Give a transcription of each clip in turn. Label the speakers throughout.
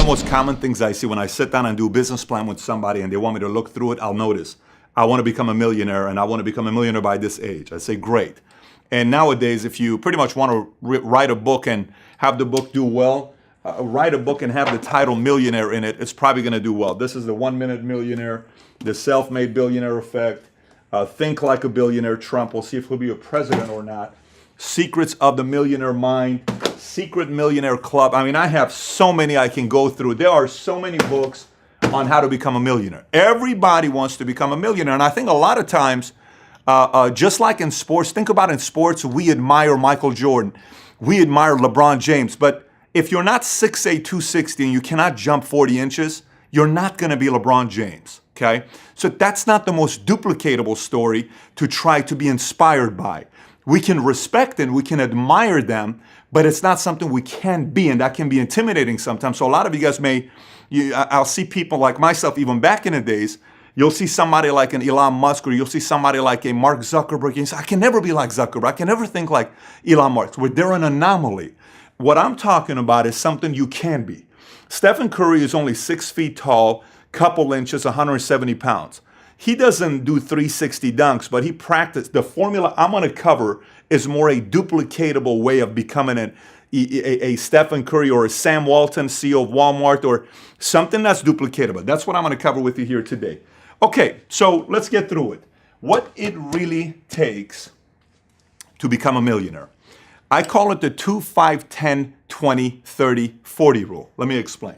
Speaker 1: the most common things I see when I sit down and do a business plan with somebody and they want me to look through it, I'll notice, I want to become a millionaire and I want to become a millionaire by this age. I say, great. And nowadays, if you pretty much want to write a book and have the book do well, write a book and have the title millionaire in it, it's probably going to do well. This is the 1 Minute Millionaire, the Self-Made Billionaire Effect, Think Like a Billionaire, Trump. We'll see if he'll be a president or not. Secrets of the Millionaire Mind, Secret Millionaire Club. I mean, I have so many I can go through. There are so many books on how to become a millionaire. Everybody wants to become a millionaire. And I think a lot of times, just like in sports, think about in sports, we admire Michael Jordan. We admire LeBron James. But if you're not 6'8", 260 and you cannot jump 40 inches, you're not going to be LeBron James, okay? So that's not the most duplicatable story to try to be inspired by. We can respect and we can admire them, but it's not something we can be, and that can be intimidating sometimes. So a lot of you guys I'll see people like myself, even back in the days, you'll see somebody like an Elon Musk, or you'll see somebody like a Mark Zuckerberg, and you say, I can never be like Zuckerberg, I can never think like Elon Musk. Well, they're an anomaly. What I'm talking about is something you can be. Stephen Curry is only 6 feet tall, couple inches, 170 pounds. He doesn't do 360 dunks, but he practiced. The formula I'm going to cover is more a duplicatable way of becoming a Stephen Curry or a Sam Walton, CEO of Walmart, or something that's duplicatable. That's what I'm going to cover with you here today. Okay, so let's get through it. What it really takes to become a millionaire. I call it the 2, 5, 10, 20, 30, 40 rule. Let me explain.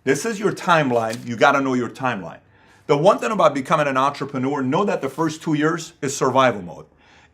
Speaker 1: This is your timeline. You got to know your timeline. The one thing about becoming an entrepreneur, know that the first 2 years is survival mode.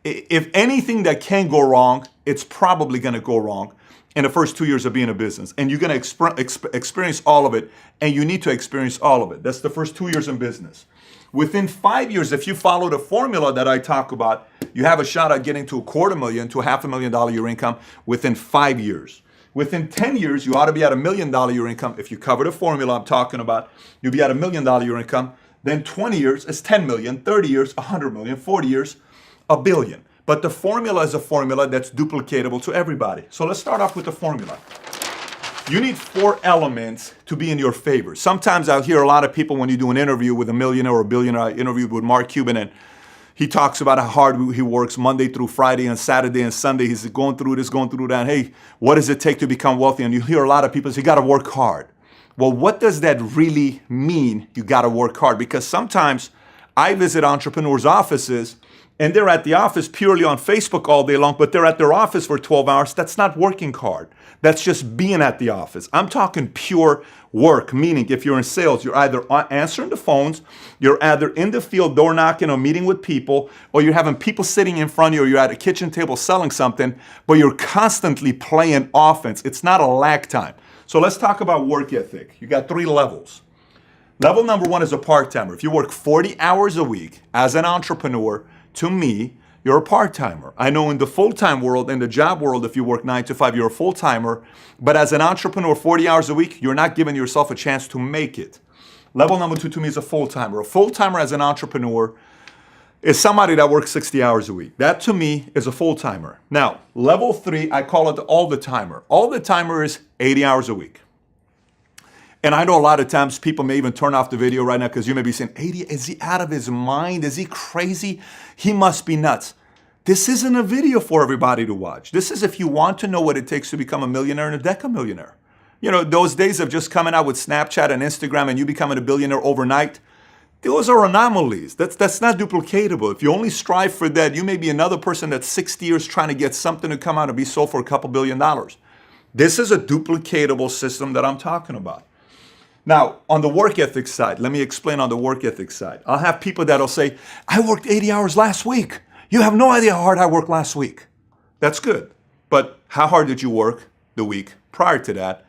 Speaker 1: If anything that can go wrong, it's probably going to go wrong in the first 2 years of being a business. And you're going to experience all of it, and you need to experience all of it. That's the first 2 years in business. Within 5 years, if you follow the formula that I talk about, you have a shot at getting to $250,000 to $500,000 your income within 5 years. Within 10 years, you ought to be at $1 million your income. If you cover the formula I'm talking about, you'll be at $1 million your income. Then 20 years is 10 million, 30 years, 100 million, 40 years, $1 billion. But the formula is a formula that's duplicatable to everybody. So let's start off with the formula. You need 4 elements to be in your favor. Sometimes I'll hear a lot of people when you do an interview with a millionaire or a billionaire. I interviewed with Mark Cuban, and he talks about how hard he works Monday through Friday and Saturday and Sunday. He's going through this, going through that. Hey, what does it take to become wealthy? And you hear a lot of people say, you got to work hard. Well, what does that really mean? You got to work hard, because sometimes I visit entrepreneurs' offices and they're at the office purely on Facebook all day long, but they're at their office for 12 hours. That's not working hard. That's just being at the office. I'm talking pure work, meaning if you're in sales, you're either answering the phones, you're either in the field door knocking or meeting with people, or you're having people sitting in front of you, or you're at a kitchen table selling something, but you're constantly playing offense. It's not a lag time. So let's talk about work ethic. You got 3 levels. Level number 1 is a part-timer. If you work 40 hours a week as an entrepreneur, to me, you're a part-timer. I know in the full-time world, in the job world, if you work 9 to 5, you're a full-timer. But as an entrepreneur, 40 hours a week, you're not giving yourself a chance to make it. Level number 2 to me is a full-timer. A full-timer as an entrepreneur is somebody that works 60 hours a week. That to me is a full-timer. Now, level 3, I call it the all-the-timer. All-the-timer is 80 hours a week. And I know a lot of times people may even turn off the video right now because you may be saying, 80, is he out of his mind? Is he crazy? He must be nuts. This isn't a video for everybody to watch. This is if you want to know what it takes to become a millionaire and a decamillionaire. You know, those days of just coming out with Snapchat and Instagram and you becoming a billionaire overnight, those are anomalies. That's not duplicatable. If you only strive for that, you may be another person that's 60 years trying to get something to come out and be sold for a couple $2 billion. This is a duplicatable system that I'm talking about. Now, on the work ethic side, let me explain on the work ethic side. I'll have people that'll say, I worked 80 hours last week. You have no idea how hard I worked last week. That's good. But how hard did you work the week prior to that,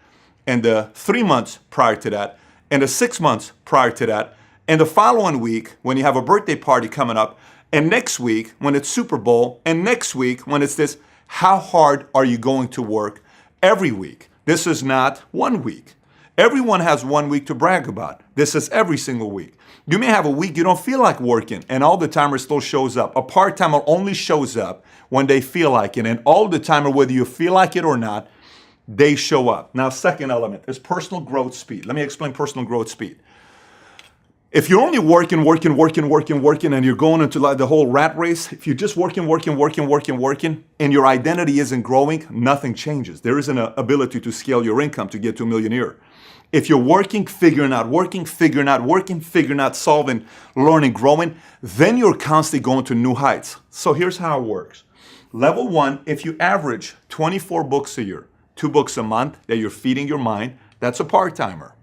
Speaker 1: and the 3 months prior to that, and the 6 months prior to that, and the following week when you have a birthday party coming up, and next week when it's Super Bowl, and next week when it's this? How hard are you going to work every week? This is not 1 week. Everyone has 1 week to brag about. This is every single week. You may have a week you don't feel like working, and all the timer still shows up. A part-timer only shows up when they feel like it, and all the timer, whether you feel like it or not, they show up. Now, second element is personal growth speed. Let me explain personal growth speed. If you're only working, and you're going into like the whole rat race, if you're just working, and your identity isn't growing, nothing changes. There isn't an ability to scale your income to get to a millionaire. If you're working, figuring out, solving, learning, growing, then you're constantly going to new heights. So here's how it works. Level one, if you average 24 books a year, 2 books a month that you're feeding your mind, that's a part-timer.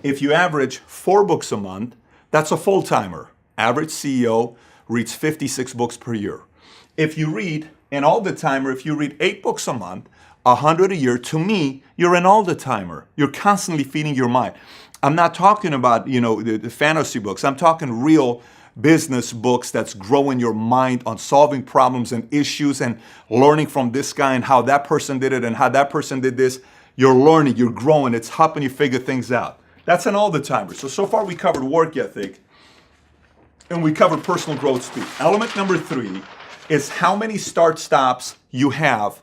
Speaker 1: If you average 4 books a month, that's a full-timer. Average CEO reads 56 books per year. If you read an all-the-timer, if you read 8 books a month, 100 a year, to me, you're an all-the-timer. You're constantly feeding your mind. I'm not talking about, the fantasy books. I'm talking real business books that's growing your mind on solving problems and issues and learning from this guy and how that person did it and how that person did this. You're learning, you're growing, it's helping you figure things out. That's an all-the-timer. So far we covered work ethic and we covered personal growth speed. Element number 3 is how many start-stops you have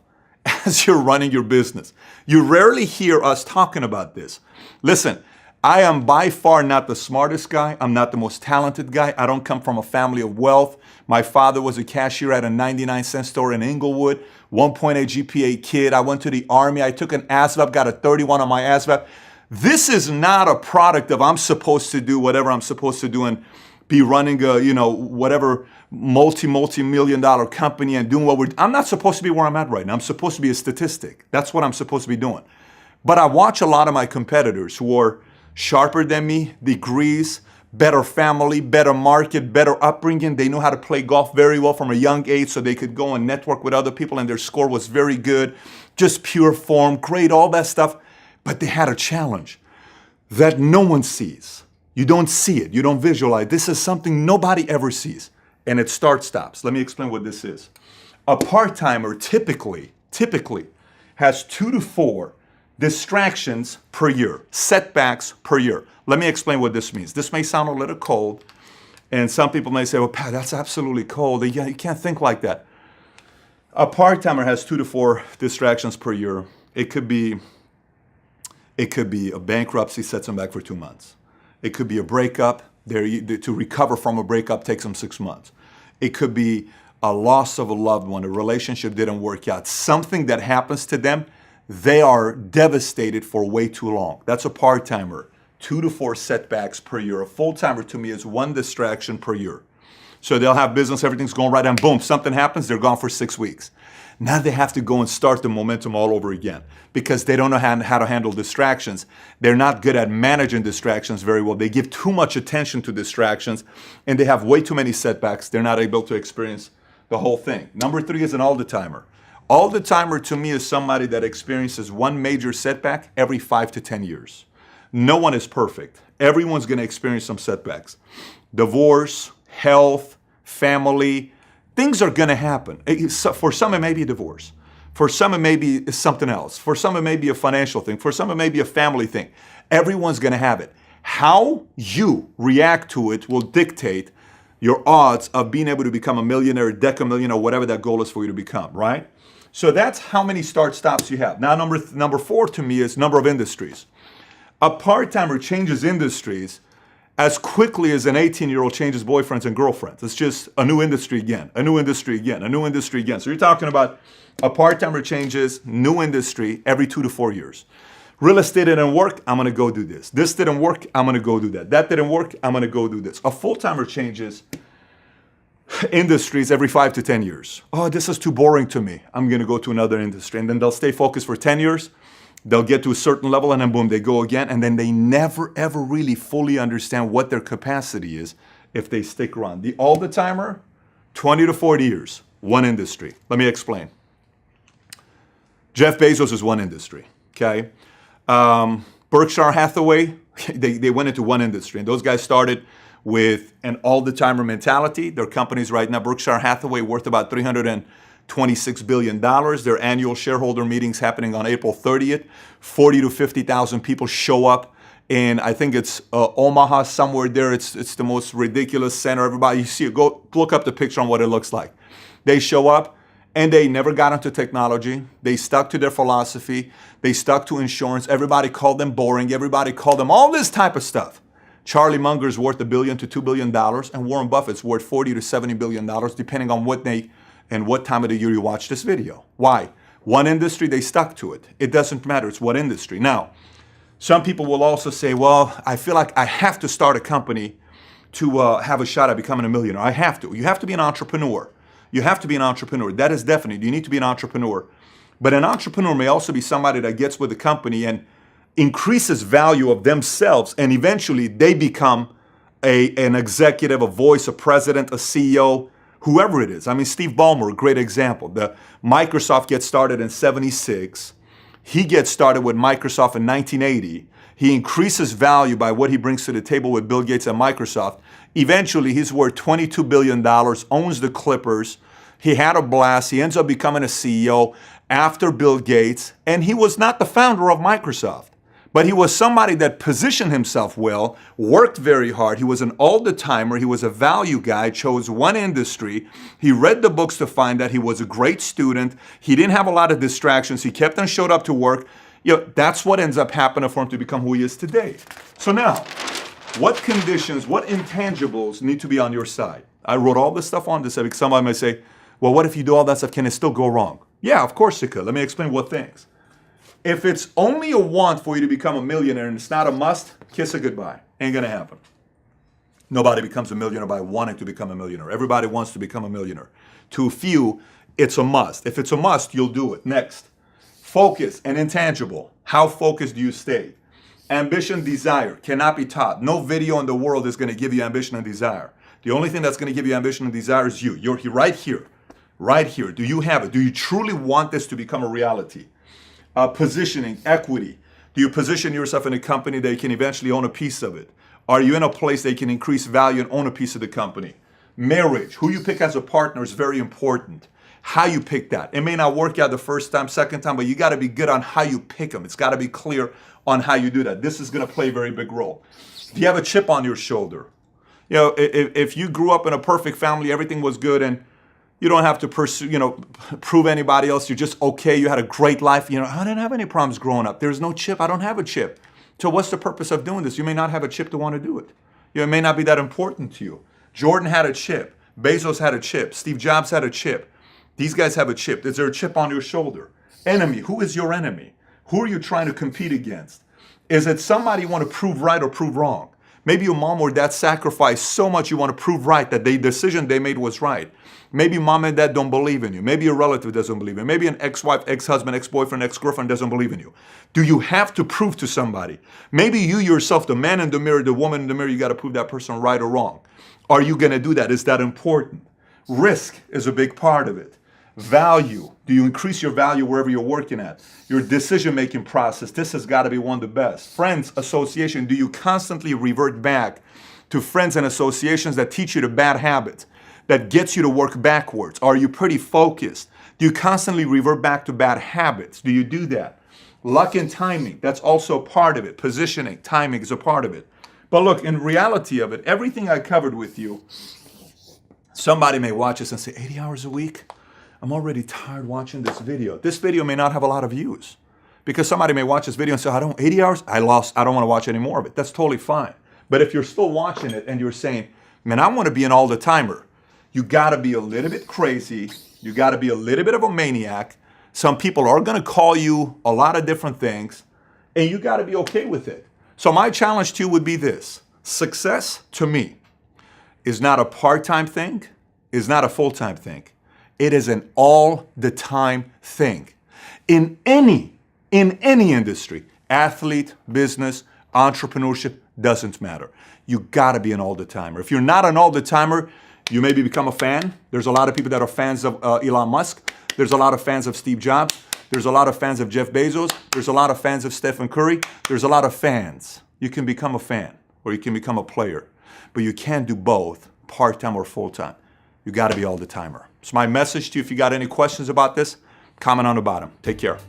Speaker 1: as you're running your business. You rarely hear us talking about this. Listen, I am by far not the smartest guy. I'm not the most talented guy. I don't come from a family of wealth. My father was a cashier at a 99-cent store in Inglewood, 1.8 GPA kid. I went to the Army. I took an ASVAB, got a 31 on my ASVAB. This is not a product of I'm supposed to do whatever I'm supposed to do and be running a, whatever multi-million dollar company and doing I'm not supposed to be where I'm at right now. I'm supposed to be a statistic. That's what I'm supposed to be doing. But I watch a lot of my competitors who are sharper than me, degrees, better family, better market, better upbringing. They knew how to play golf very well from a young age so they could go and network with other people and their score was very good, just pure form, great, all that stuff. But they had a challenge that no one sees. You don't see it. You don't visualize. This is something nobody ever sees. And it start-stops. Let me explain what this is. A part-timer typically has 2 to 4 distractions per year, setbacks per year. Let me explain what this means. This may sound a little cold, and some people may say, well, Pat, that's absolutely cold. You can't think like that. A part-timer has 2 to 4 distractions per year. It could be a bankruptcy sets them back for 2 months. It could be a breakup. To recover from a breakup takes them 6 months. It could be a loss of a loved one, a relationship didn't work out, something that happens to them. They are devastated for way too long. That's a part-timer. 2 to 4 setbacks per year. A full-timer to me is 1 distraction per year. So they'll have business, everything's going right, and boom, something happens, they're gone for 6 weeks. Now they have to go and start the momentum all over again because they don't know how to handle distractions. They're not good at managing distractions very well. They give too much attention to distractions and they have way too many setbacks. They're not able to experience the whole thing. Number 3 is an all-the-timer. All-the-timer to me is somebody that experiences one major setback every 5 to 10 years. No one is perfect. Everyone's going to experience some setbacks. Divorce, health, family, things are going to happen. For some, it may be a divorce. For some, it may be something else. For some, it may be a financial thing. For some, it may be a family thing. Everyone's going to have it. How you react to it will dictate your odds of being able to become a millionaire, decamillionaire, whatever that goal is for you to become, right? So that's how many start-stops you have. Now, number 4 to me is number of industries. A part-timer changes industries as quickly as an 18-year-old changes boyfriends and girlfriends. It's just a new industry again, a new industry again, a new industry again. So you're talking about a part-timer changes new industry every 2 to 4 years. Real estate didn't work, I'm gonna go do this. This didn't work, I'm gonna go do that. That didn't work, I'm gonna go do this. A full-timer changes industries every 5 to 10 years. Oh, this is too boring to me. I'm gonna go to another industry. And then they'll stay focused for 10 years. They'll get to a certain level and then boom, they go again. And then they never, ever really fully understand what their capacity is if they stick around. The all-the-timer, 20 to 40 years, one industry. Let me explain. Jeff Bezos is one industry, okay? Berkshire Hathaway, they went into one industry. And those guys started with an all-the-timer mentality. Their companies right now, Berkshire Hathaway, worth about $326 billion. Their annual shareholder meetings happening on April 30th. 40 to 50,000 people show up in, I think it's Omaha, somewhere there. It's the most ridiculous center. Everybody, you see it, go look up the picture on what it looks like. They show up And they never got into technology. They stuck to their philosophy. They stuck to insurance. Everybody called them boring. Everybody called them all this type of stuff. Charlie Munger's worth $1 billion to $2 billion, and Warren Buffett's worth $40 to $70 billion, depending on what day and what time of the year you watch this video. Why? One industry, they stuck to it. It doesn't matter, it's what industry. Now, some people will also say, well, I feel like I have to start a company to have a shot at becoming a millionaire. I have to. You have to be an entrepreneur. You have to be an entrepreneur. That is definite. You need to be an entrepreneur. But an entrepreneur may also be somebody that gets with the company and increases value of themselves, and eventually they become an executive, a voice, a president, a CEO, whoever it is. I mean, Steve Ballmer, a great example. The Microsoft gets started in '76. He gets started with Microsoft in 1980. He increases value by what he brings to the table with Bill Gates and Microsoft. Eventually, he's worth $22 billion, owns the Clippers. He had a blast. He ends up becoming a CEO after Bill Gates. And he was not the founder of Microsoft, but he was somebody that positioned himself well, worked very hard. He was an all-the-timer. He was a value guy, chose one industry. He read the books to find that he was a great student. He didn't have a lot of distractions. He kept on showed up to work. That's what ends up happening for him to become who he is today. So now, what conditions, what intangibles need to be on your side? I wrote all this stuff on this because somebody may say, well, what if you do all that stuff? Can it still go wrong? Yeah, of course it could. Let me explain what things. If it's only a want for you to become a millionaire and it's not a must, kiss it goodbye. Ain't gonna happen. Nobody becomes a millionaire by wanting to become a millionaire. Everybody wants to become a millionaire. To a few, it's a must. If it's a must, you'll do it. Next, focus and intangible. How focused do you stay? Ambition, desire cannot be taught. No video in the world is gonna give you ambition and desire. The only thing that's gonna give you ambition and desire is you. You're right here, right here. Do you have it? Do you truly want this to become a reality? Positioning, equity. Do you position yourself in a company that you can eventually own a piece of it? Are you in a place that you can increase value and own a piece of the company? Marriage, who you pick as a partner is very important. How you pick that. It may not work out the first time, second time, but you got to be good on how you pick them. It's got to be clear on how you do that. This is going to play a very big role. Do you have a chip on your shoulder? You know, if you grew up in a perfect family, everything was good, and you don't have to pursue, prove anybody else. You're just okay. You had a great life. I didn't have any problems growing up. There's no chip. I don't have a chip. So what's the purpose of doing this? You may not have a chip to want to do it. It may not be that important to you. Jordan had a chip. Bezos had a chip. Steve Jobs had a chip. These guys have a chip. Is there a chip on your shoulder? Enemy. Who is your enemy? Who are you trying to compete against? Is it somebody you want to prove right or prove wrong? Maybe your mom or dad sacrificed so much you want to prove right that the decision they made was right. Maybe mom and dad don't believe in you. Maybe a relative doesn't believe in you. Maybe an ex-wife, ex-husband, ex-boyfriend, ex-girlfriend doesn't believe in you. Do you have to prove to somebody? Maybe you yourself, the man in the mirror, the woman in the mirror, you got to prove that person right or wrong. Are you going to do that? Is that important? Risk is a big part of it. Value. Do you increase your value wherever you're working at? Your decision-making process. This has got to be one of the best. Friends, association. Do you constantly revert back to friends and associations that teach you the bad habits, that gets you to work backwards? Are you pretty focused? Do you constantly revert back to bad habits? Do you do that? Luck and timing. That's also part of it. Positioning, timing is a part of it. But look, in reality of it, everything I covered with you, somebody may watch this and say, 80 hours a week? I'm already tired watching this video. This video may not have a lot of views because somebody may watch this video and say, 80 hours? I don't want to watch any more of it. That's totally fine. But if you're still watching it and you're saying, man, I want to be an all-the-timer, you got to be a little bit crazy. You got to be a little bit of a maniac. Some people are going to call you a lot of different things, and you got to be okay with it. So my challenge to you would be this. Success, to me, is not a part-time thing, is not a full-time thing. It is an all-the-time thing. In any industry, athlete, business, entrepreneurship, doesn't matter. You gotta be an all-the-timer. If you're not an all-the-timer, you maybe become a fan. There's a lot of people that are fans of Elon Musk. There's a lot of fans of Steve Jobs. There's a lot of fans of Jeff Bezos. There's a lot of fans of Stephen Curry. There's a lot of fans. You can become a fan or you can become a player, but you can't do both, part-time or full-time. You gotta be all-the-timer. So my message to you, if you got any questions about this, comment on the bottom. Take care.